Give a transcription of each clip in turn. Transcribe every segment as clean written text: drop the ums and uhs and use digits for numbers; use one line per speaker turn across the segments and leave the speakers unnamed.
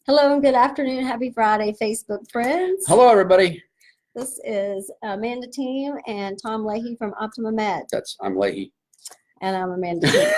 Hello and good afternoon. Happy Friday, Facebook friends.
Hello, everybody.
This is Amanda Team and Tom Leahy from OptimumEd.
I'm Leahy.
And I'm Amanda Team.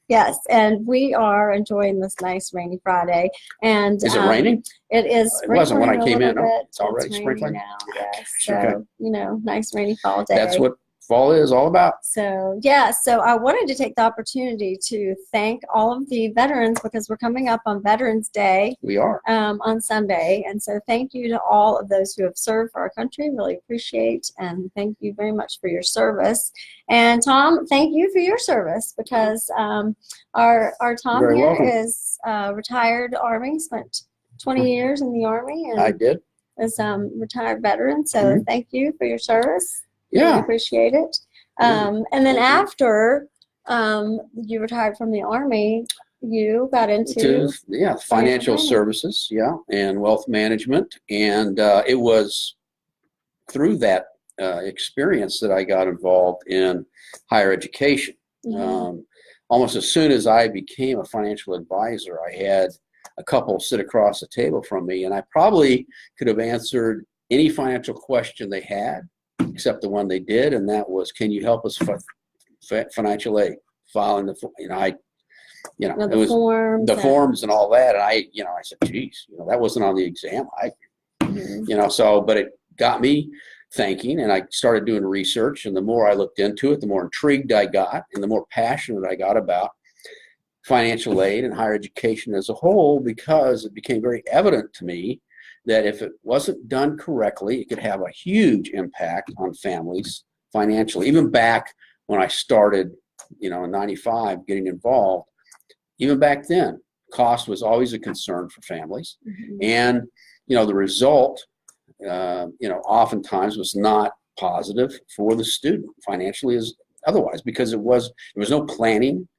Yes, and we are enjoying this nice rainy Friday. And
is it raining?
It is.
It wasn't when I came in.
Oh,
it's already sprinkling
now. Yes. So
okay.
Nice rainy fall day.
That's what fall is all about.
So so I wanted to take the opportunity to thank all of the veterans because we're coming up on Veterans Day.
We are
on Sunday, and so thank you to all of those who have served for our country. Really appreciate and thank you very much for your service. And Tom, thank you for your service because our Tom
You're
here
welcome.
is retired Army, spent 20 years in the Army, and
I did.
Is retired veteran. So thank you for your service.
Yeah,
really appreciate it. And then after you retired from the Army, you got into
financial services, and wealth management, and it was through that experience that I got involved in higher education. Almost as soon as I became a financial advisor, I had a couple sit across the table from me, and I probably could have answered any financial question they had, except the one they did, and that was, can you help us financial aid, filing the, it was
forms
the forms and all that, and I said, geez, that wasn't on the exam. But it got me thinking, and I started doing research, and the more I looked into it, the more intrigued I got, and the more passionate I got about financial aid and higher education as a whole, because it became very evident to me that if it wasn't done correctly, it could have a huge impact on families financially. Even back when I started, in '95, getting involved, even back then, cost was always a concern for families. And, the result, oftentimes was not positive for the student financially as otherwise, because there was no planning.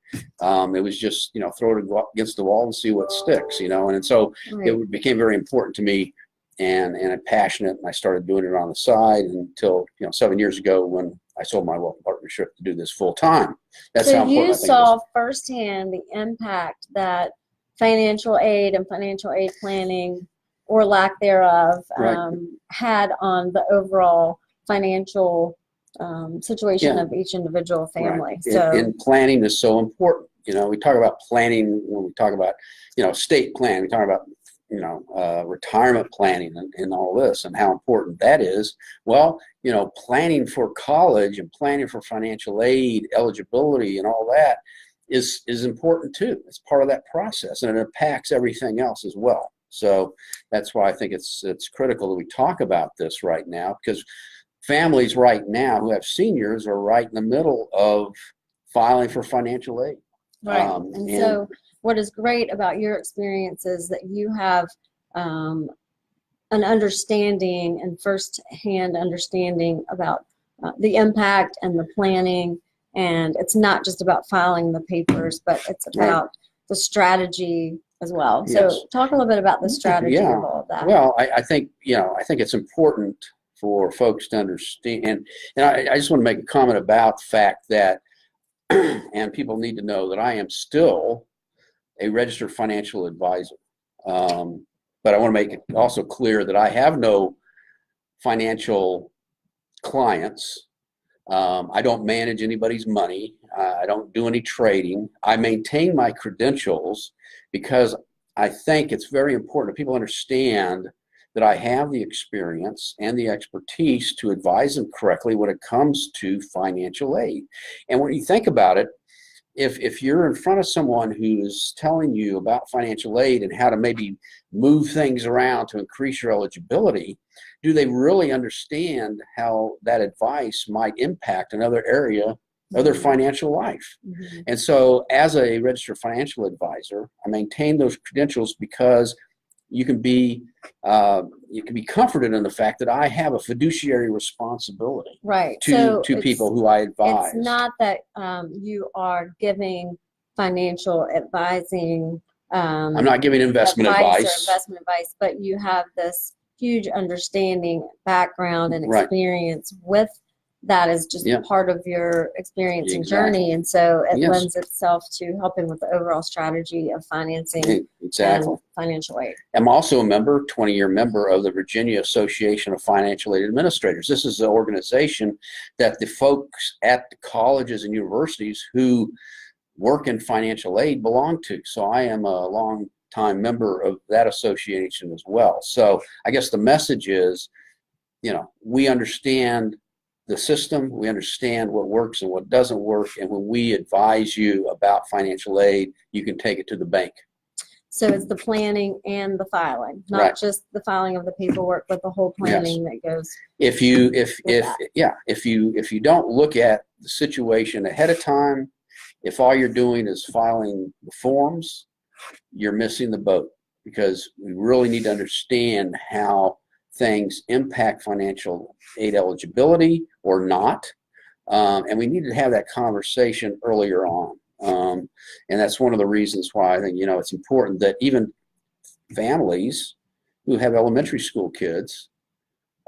It was just, throw it against the wall and see what sticks, and so it became very important to me and I'm passionate, and I started doing it on the side until, 7 years ago when I sold my wealth partnership to do this full time. That's
so
how important
you saw firsthand the impact that financial aid and financial aid planning or lack thereof had on the overall financial situation of each individual family. So
and planning is so important. We talk about planning when we talk about, estate plan. We talk about, retirement planning and all this, and how important that is. Well, planning for college and planning for financial aid eligibility and all that is important too. It's part of that process, and it impacts everything else as well. So that's why I think it's critical that we talk about this right now, because families right now who have seniors are right in the middle of filing for financial aid.
Right. And so what is great about your experience is that you have an understanding and first-hand understanding about the impact and the planning. And it's not just about filing the papers, but it's about the strategy as well. So talk a little bit about the strategy of all of that.
Well, I think it's important for folks to understand, and I just want to make a comment about the fact that, and people need to know that I am still a registered financial advisor, but I want to make it also clear that I have no financial clients. I don't manage anybody's money. I don't do any trading. I maintain my credentials because I think it's very important that people understand that I have the experience and the expertise to advise them correctly when it comes to financial aid. And when you think about it, if you're in front of someone who is telling you about financial aid and how to maybe move things around to increase your eligibility, do they really understand how that advice might impact another area of their financial life? And so as a registered financial advisor, I maintain those credentials because you can be comforted in the fact that I have a fiduciary responsibility to people who I advise.
It's not that you are giving financial advising.
I'm not giving investment advice,
but you have this huge understanding, background, and experience with that is just
Yeah.
part of your experience and
Exactly.
journey. And so it
Yes.
lends itself to helping with the overall strategy of financing
Exactly.
and financial aid.
I'm also a member, 20-year member of the Virginia Association of Financial Aid Administrators. This is an organization that the folks at the colleges and universities who work in financial aid belong to. So I am a long time member of that association as well. So I guess the message is, we understand the system, we understand what works and what doesn't work, and when we advise you about financial aid, you can take it to the bank.
So it's the planning and the filing, not
Right.
just the filing of the paperwork, but the whole planning that goes.
If you don't look at the situation ahead of time, if all you're doing is filing the forms, you're missing the boat, because we really need to understand how things impact financial aid eligibility or not. And we need to have that conversation earlier on. And that's one of the reasons why I think, it's important that even families who have elementary school kids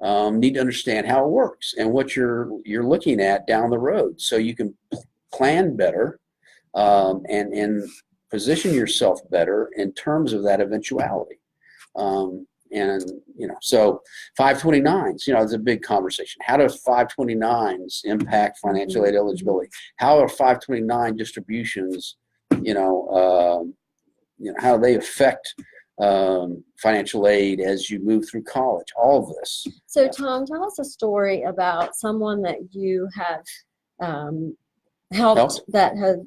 need to understand how it works and what you're looking at down the road, so you can plan better and position yourself better in terms of that eventuality. So 529s, it's a big conversation. How do 529s impact financial aid eligibility? How are 529 distributions, how do they affect financial aid as you move through college? All of this.
So Tom, tell us a story about someone that you have helped that has